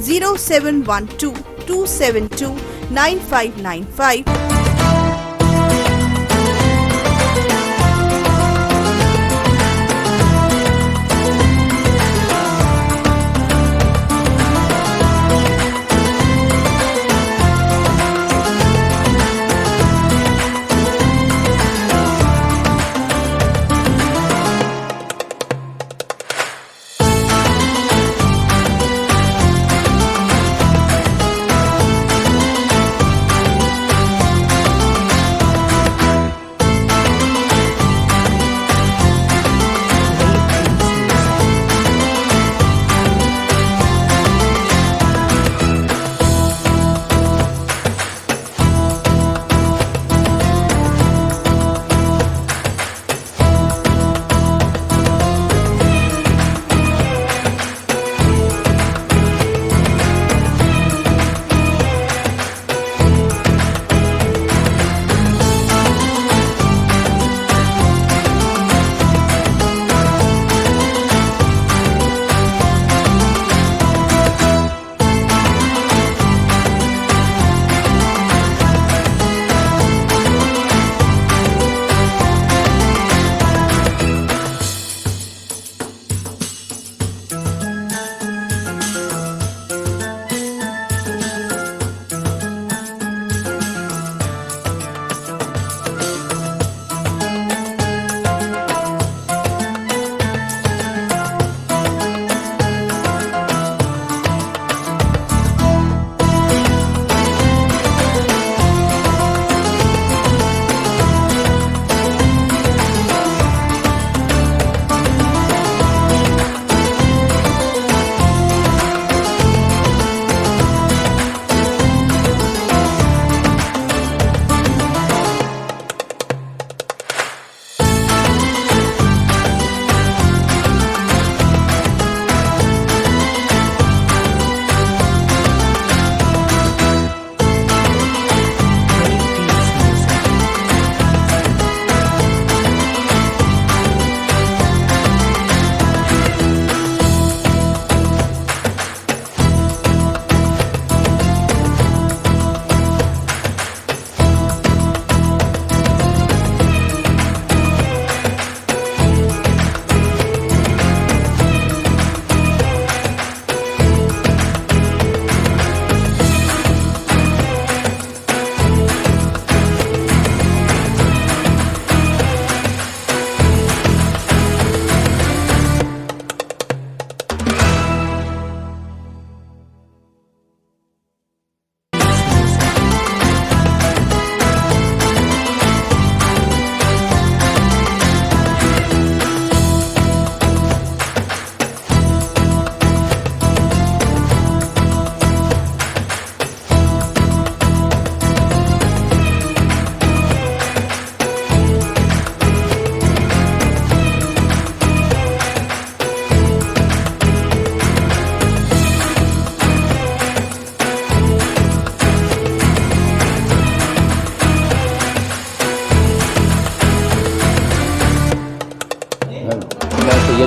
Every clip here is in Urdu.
0712 272 9595।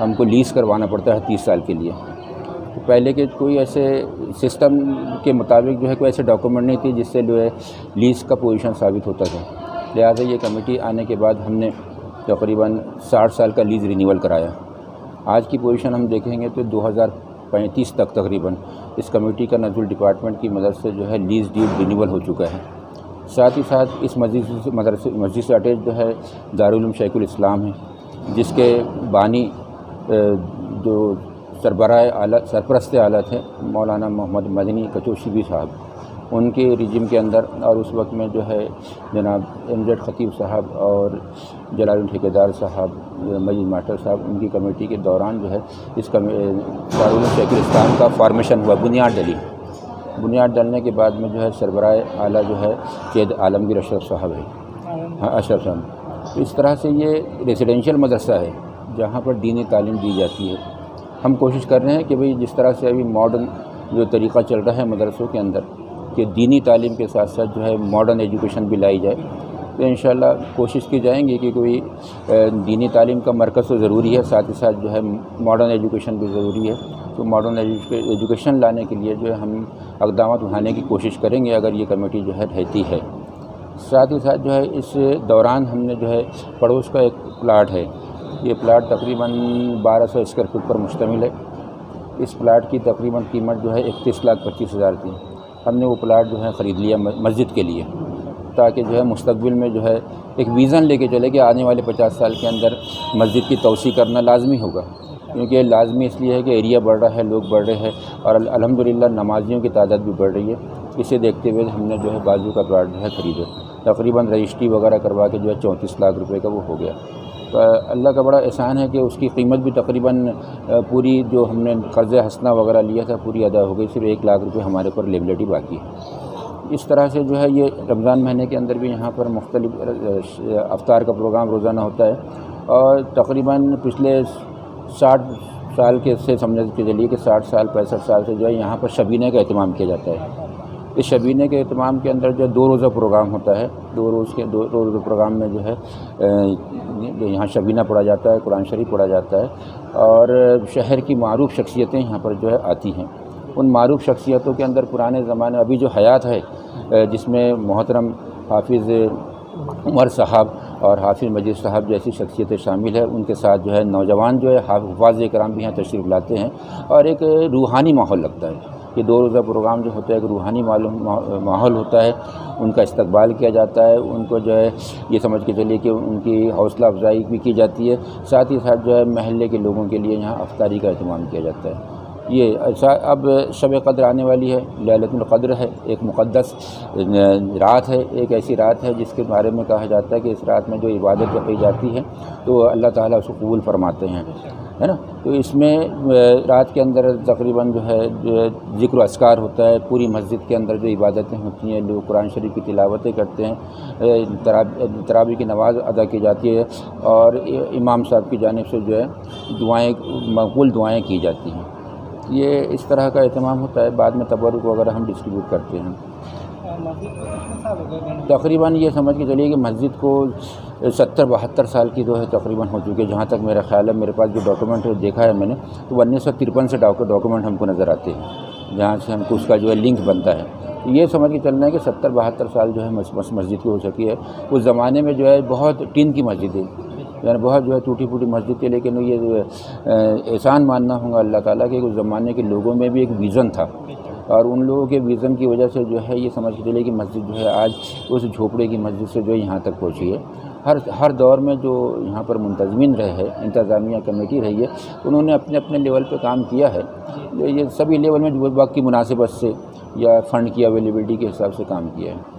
ہم کو لیز کروانا پڑتا ہے 30 سال کے لیے. تو پہلے کے کوئی ایسے سسٹم کے مطابق جو ہے کوئی ایسے ڈاکومنٹ نہیں تھی جس سے جو ہے لیز کا پوزیشن ثابت ہوتا تھا. لہٰذا یہ کمیٹی آنے کے بعد ہم نے تقریباً 60 سال کا لیز رینیول کرایا. آج کی پوزیشن ہم دیکھیں گے تو 2035 تک تقریباً اس کمیٹی کا نزول ڈپارٹمنٹ کی مدد سے جو ہے لیز ڈیڈ رینیول ہو چکا ہے. ساتھ ہی ساتھ اس مسجد سے اٹیچ جو ہے دارالعلوم شیخ الاسلام ہے، جس کے بانی جو سرپرست اعلیٰ تھے مولانا محمد مدنی کچوشی صاحب، ان کے رجیم کے اندر، اور اس وقت میں جو ہے جناب MZ خطیب صاحب اور جلال الدین ٹھیکیدار صاحب، مجید ماسٹر صاحب، ان کی کمیٹی کے دوران جو ہے اس دارالعلوم شیخ الاسلام کا فارمیشن ہوا، بنیاد ڈلنے کے بعد میں جو ہے سربراہ اعلیٰ جو ہے سید عالمگیر اشرف صاحب ہے، اشرف صاحب. تو اس طرح سے یہ ریزیڈینشیل مدرسہ ہے جہاں پر دینی تعلیم دی جاتی ہے. ہم کوشش کر رہے ہیں کہ بھئی جس طرح سے ابھی ماڈرن جو طریقہ چل رہا ہے مدرسوں کے اندر کہ دینی تعلیم کے ساتھ ساتھ جو ہے ماڈرن ایجوکیشن بھی لائی جائے. تو انشاءاللہ کوشش کی جائیں گی کہ کوئی دینی تعلیم کا مرکز تو ضروری ہے، ساتھ ہی ساتھ جو ہے ماڈرن ایجوکیشن بھی ضروری ہے. تو ماڈرن ایجوکیشن لانے کے لیے جو ہے ہم اقدامات اٹھانے کی کوشش کریں گے اگر یہ کمیٹی جو ہے رہتی ہے. ساتھ ہی ساتھ جو ہے اس دوران ہم نے جو ہے پڑوس کا ایک پلاٹ ہے، یہ پلاٹ تقریباً 1200 اسکوائر فٹ پر مشتمل ہے. اس پلاٹ کی تقریباً قیمت جو ہے 31,25,000 تھی. ہم نے وہ پلاٹ جو ہے خرید لیا مسجد کے لیے، تاکہ جو ہے مستقبل میں جو ہے ایک ویژن لے کے چلے کہ آنے والے 50 سال کے اندر مسجد کی توسیع کرنا لازمی ہوگا. کیونکہ لازمی اس لیے ہے کہ ایریا بڑھ رہا ہے، لوگ بڑھ رہے ہیں، اور الحمدللہ نمازیوں کی تعداد بھی بڑھ رہی ہے. اسے دیکھتے ہوئے ہم نے جو ہے بازو کا پلاٹ جو ہے خریدا. تقریباً رجسٹری وغیرہ کروا کے جو ہے 34 لاکھ روپے کا وہ ہو گیا. تو اللہ کا بڑا احسان ہے کہ اس کی قیمت بھی تقریباً پوری جو ہم نے قرض حسنہ وغیرہ لیا تھا پوری ادا ہو گئی. صرف 1 لاکھ روپے ہمارے اوپر لیبلٹی باقی ہے. اس طرح سے جو ہے یہ رمضان مہینے کے اندر بھی یہاں پر مختلف افطار کا پروگرام روزانہ ہوتا ہے. اور تقریباً پچھلے 60 سال کے سے سمجھ کے چلیے کہ 60 سال 65 سال سے جو ہے یہاں پر شبینے کا اہتمام کیا جاتا ہے. اس شبینے کے اہتمام کے اندر جو 2 روزہ پروگرام ہوتا ہے. 2 روزہ پروگرام میں جو ہے یہاں شبینہ پڑھا جاتا ہے، قرآن شریف پڑھا جاتا ہے، اور شہر کی معروف شخصیتیں یہاں پر جو ہے آتی ہیں. ان معروف شخصیتوں کے اندر پرانے زمانے ابھی جو حیات ہے، جس میں محترم حافظ عمر صاحب اور حافظ مجید صاحب جیسی شخصیتیں شامل ہیں. ان کے ساتھ جو ہے نوجوان جو ہے حفاظ کرام بھی یہاں تشریف لاتے ہیں، اور ایک روحانی ماحول لگتا ہے. یہ 2 روزہ پروگرام جو ہوتا ہے ایک روحانی ماحول ہوتا ہے. ان کا استقبال کیا جاتا ہے، ان کو جو ہے یہ سمجھ کے چلیے کہ ان کی حوصلہ افزائی بھی کی جاتی ہے. ساتھ ہی ساتھ جو ہے محلے کے لوگوں کے لیے یہاں افطاری کا اہتمام کیا جاتا ہے. یہ ایسا اب شب قدر آنے والی ہے، لیلۃ القدر ہے، ایک مقدس رات ہے، ایک ایسی رات ہے جس کے بارے میں کہا جاتا ہے کہ اس رات میں جو عبادت کی جاتی ہے تو اللہ تعالیٰ اس کو قبول فرماتے ہیں، ہے نا. تو اس میں رات کے اندر تقریباً جو ہے ذکر و اذکار ہوتا ہے. پوری مسجد کے اندر جو عبادتیں ہوتی ہیں، لوگ قرآن شریف کی تلاوتیں کرتے ہیں، تراویح کی نماز ادا کی جاتی ہے، اور امام صاحب کی جانب سے جو ہے دعائیں، مقبول دعائیں کی جاتی ہیں. یہ اس طرح کا اہتمام ہوتا ہے. بعد میں تبرک وغیرہ ہم ڈسٹریبیوٹ کرتے ہیں. تقریباً یہ سمجھ کے چلیے کہ مسجد کو 70-72 سال کی جو ہے تقریباً ہو چکی ہے. جہاں تک میرا خیال ہے، میرے پاس جو ڈاکومنٹ دیکھا ہے میں نے، تو 1953 سے ڈاکومنٹ ہم کو نظر آتے ہیں، جہاں سے ہم کو اس کا جو ہے لنک بنتا ہے. یہ سمجھ کے چلنا ہے کہ 70-72 سال جو ہے مسجد کی ہو سکی ہے. اس زمانے میں جو ہے بہت ٹین کی مسجد ہے، یعنی بہت جو ہے ٹوٹی پھوٹی مسجد تھی. لیکن یہ جو احسان ماننا ہوگا اللہ تعالیٰ کے، اس زمانے کے لوگوں میں بھی ایک ویژن تھا، اور ان لوگوں کے ویژن کی وجہ سے جو ہے یہ سمجھ کے چلے کہ مسجد جو ہے آج اس جھوپڑے کی مسجد سے جو ہے یہاں تک پہنچی ہے. ہر دور میں جو یہاں پر منتظمین رہے ہیں، انتظامیہ کمیٹی رہی ہے، انہوں نے اپنے اپنے لیول پہ کام کیا ہے. یہ سبھی لیول میں جو وقت کی مناسبت سے یا فنڈ کی اویلیبلٹی کے حساب سے کام کیا ہے.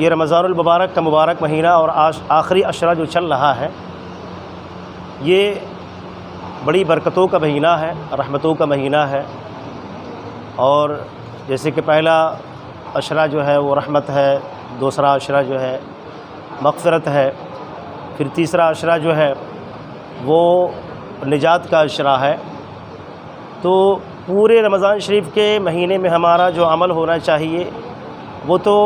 یہ رمضان المبارک کا مبارک مہینہ اور آخری عشرہ جو چل رہا ہے، یہ بڑی برکتوں کا مہینہ ہے، رحمتوں کا مہینہ ہے۔ اور جیسے کہ پہلا عشرہ جو ہے وہ رحمت ہے، دوسرا عشرہ جو ہے مغفرت ہے، پھر تیسرا عشرہ جو ہے وہ نجات کا عشرہ ہے۔ تو پورے رمضان شریف کے مہینے میں ہمارا جو عمل ہونا چاہیے وہ تو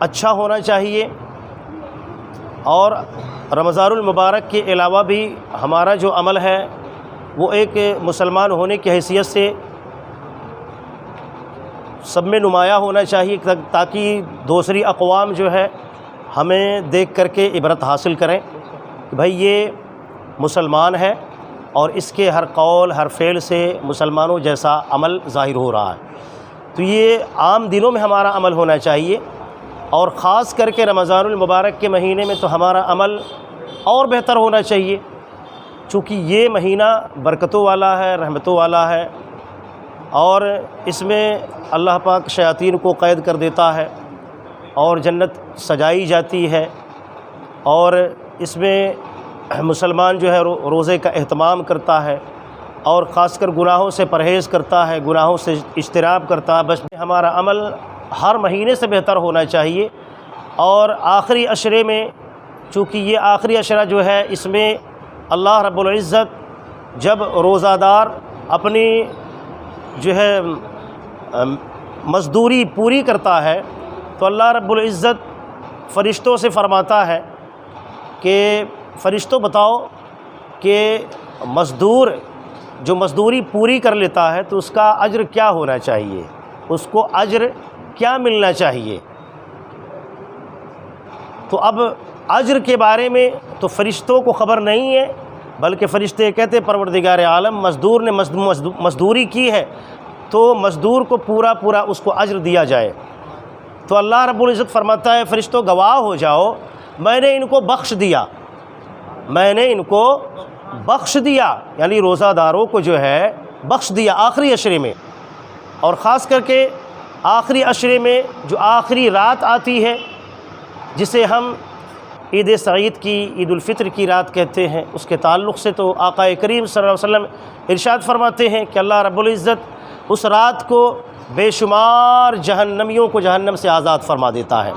اچھا ہونا چاہیے، اور رمضان المبارک کے علاوہ بھی ہمارا جو عمل ہے وہ ایک مسلمان ہونے کی حیثیت سے سب میں نمایاں ہونا چاہیے، تاکہ دوسری اقوام جو ہے ہمیں دیکھ کر کے عبرت حاصل کریں کہ بھائی یہ مسلمان ہے اور اس کے ہر قول ہر فعل سے مسلمانوں جیسا عمل ظاہر ہو رہا ہے۔ تو یہ عام دنوں میں ہمارا عمل ہونا چاہیے، اور خاص کر کے رمضان المبارک کے مہینے میں تو ہمارا عمل اور بہتر ہونا چاہیے، چونکہ یہ مہینہ برکتوں والا ہے، رحمتوں والا ہے، اور اس میں اللہ پاک شیاطین کو قید کر دیتا ہے اور جنت سجائی جاتی ہے، اور اس میں مسلمان جو ہے روزے کا اہتمام کرتا ہے، اور خاص کر گناہوں سے پرہیز کرتا ہے، گناہوں سے اجتناب کرتا ہے۔ بس ہمارا عمل ہر مہینے سے بہتر ہونا چاہیے، اور آخری عشرے میں، چونکہ یہ آخری عشرہ جو ہے اس میں اللہ رب العزت جب روزہ دار اپنی جو ہے مزدوری پوری کرتا ہے تو اللہ رب العزت فرشتوں سے فرماتا ہے کہ فرشتوں بتاؤ کہ مزدور جو مزدوری پوری کر لیتا ہے تو اس کا اجر کیا ہونا چاہیے، اس کو اجر کیا ملنا چاہیے۔ تو اب اجر کے بارے میں تو فرشتوں کو خبر نہیں ہے، بلکہ فرشتے کہتے پروردگار عالم مزدور نے مزدوری کی ہے تو مزدور کو پورا اس کو اجر دیا جائے۔ تو اللہ رب العزت فرماتا ہے فرشتوں گواہ ہو جاؤ، میں نے ان کو بخش دیا، میں نے ان کو بخش دیا، یعنی روزہ داروں کو جو ہے بخش دیا آخری عشرے میں۔ اور خاص کر کے آخری عشرے میں جو آخری رات آتی ہے جسے ہم عید سعید کی، عید الفطر کی رات کہتے ہیں، اس کے تعلق سے تو آقا کریم صلی اللہ علیہ وسلم ارشاد فرماتے ہیں کہ اللہ رب العزت اس رات کو بے شمار جہنمیوں کو جہنم سے آزاد فرما دیتا ہے۔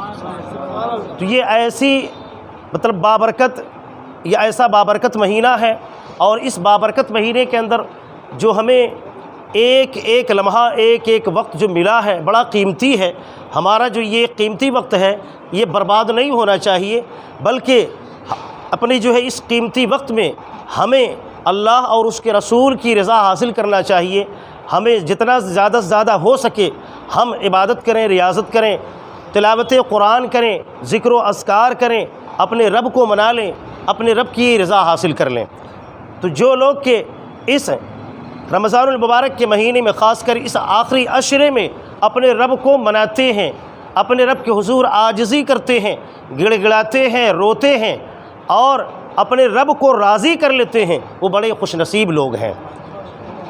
تو یہ ایسی بابرکت، یہ ایسا بابرکت مہینہ ہے، اور اس بابرکت مہینے کے اندر جو ہمیں ایک ایک لمحہ، ایک ایک وقت جو ملا ہے بڑا قیمتی ہے۔ ہمارا جو یہ قیمتی وقت ہے یہ برباد نہیں ہونا چاہیے، بلکہ اپنی جو ہے اس قیمتی وقت میں ہمیں اللہ اور اس کے رسول کی رضا حاصل کرنا چاہیے۔ ہمیں جتنا زیادہ سے زیادہ ہو سکے ہم عبادت کریں، ریاضت کریں، تلاوت قرآن کریں، ذکر و اذکار کریں، اپنے رب کو منا لیں، اپنے رب کی رضا حاصل کر لیں۔ تو جو لوگ کہ اس رمضان المبارک کے مہینے میں، خاص کر اس آخری عشرے میں اپنے رب کو مناتے ہیں، اپنے رب کے حضور عاجزی کرتے ہیں، گڑ گڑاتے ہیں، روتے ہیں، اور اپنے رب کو راضی کر لیتے ہیں، وہ بڑے خوش نصیب لوگ ہیں۔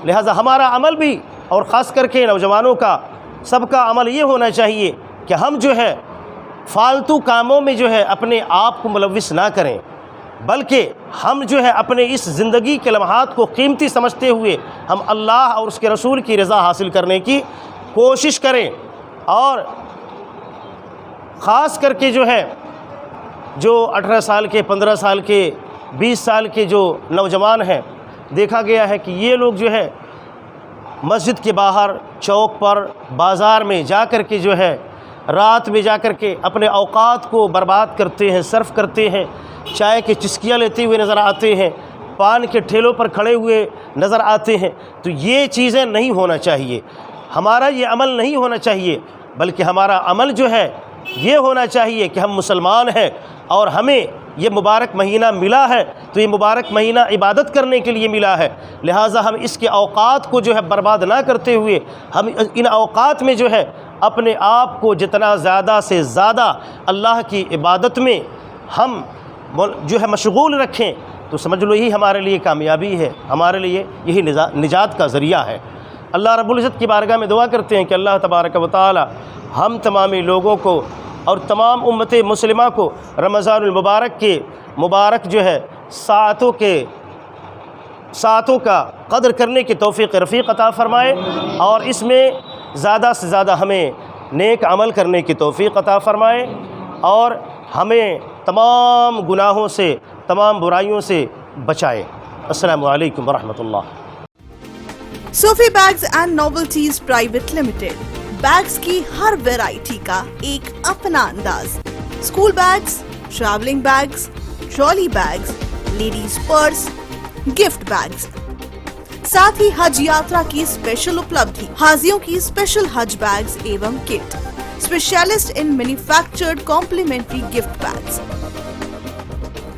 لہٰذا ہمارا عمل بھی، اور خاص کر کے نوجوانوں کا، سب کا عمل یہ ہونا چاہیے کہ ہم جو ہے فالتو کاموں میں جو ہے اپنے آپ کو ملوث نہ کریں، بلکہ ہم جو ہے اپنے اس زندگی کے لمحات کو قیمتی سمجھتے ہوئے ہم اللہ اور اس کے رسول کی رضا حاصل کرنے کی کوشش کریں۔ اور خاص کر کے جو ہے جو 18 سال کے، 15 سال کے، 20 سال کے جو نوجوان ہیں، دیکھا گیا ہے کہ یہ لوگ جو ہے مسجد کے باہر، چوک پر، بازار میں جا کر کے جو ہے رات میں جا کر کے اپنے اوقات کو برباد کرتے ہیں، صرف کرتے ہیں، چائے کی چسکیاں لیتے ہوئے نظر آتے ہیں، پان کے ٹھیلوں پر کھڑے ہوئے نظر آتے ہیں۔ تو یہ چیزیں نہیں ہونا چاہیے، ہمارا یہ عمل نہیں ہونا چاہیے، بلکہ ہمارا عمل جو ہے یہ ہونا چاہیے کہ ہم مسلمان ہیں اور ہمیں یہ مبارک مہینہ ملا ہے، تو یہ مبارک مہینہ عبادت کرنے کے لیے ملا ہے، لہٰذا ہم اس کے اوقات کو جو ہے برباد نہ کرتے ہوئے ہم ان اوقات میں جو ہے اپنے آپ کو جتنا زیادہ سے زیادہ اللہ کی عبادت میں ہم جو ہے مشغول رکھیں، تو سمجھ لو یہی ہمارے لیے کامیابی ہے، ہمارے لیے یہی نجات کا ذریعہ ہے۔ اللہ رب العزت کی بارگاہ میں دعا کرتے ہیں کہ اللہ تبارک و تعالی ہم تمامی لوگوں کو اور تمام امت مسلمہ کو رمضان المبارک کے مبارک جو ہے ساعتوں کا قدر کرنے کی توفیق رفیق عطا فرمائے، اور اس میں زیادہ سے زیادہ ہمیں نیک عمل کرنے کی توفیق عطا فرمائے، اور ہمیں تمام گناہوں سے، تمام برائیوں سے بچائے۔ السلام علیکم ورحمۃ اللہ۔ Sufi bags and novelties private limited, bags کی ہر ویرائٹی کا ایک اپنا انداز، school bags, travelling bags, trolley bags, ladies purse, gift bags, ساتھ ہی حج یاترا کی اسپیشل اپلبدھی، حاجیوں کی اسپیشل حج بیگز ایوم kit, specialist in manufactured complimentary gift bags.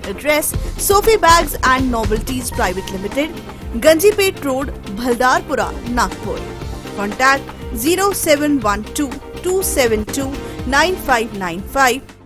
Address: Sufi bags and novelties private limited, Ganjipet Road, Bhaldarpura, Nagpur. Contact 0712 272 9595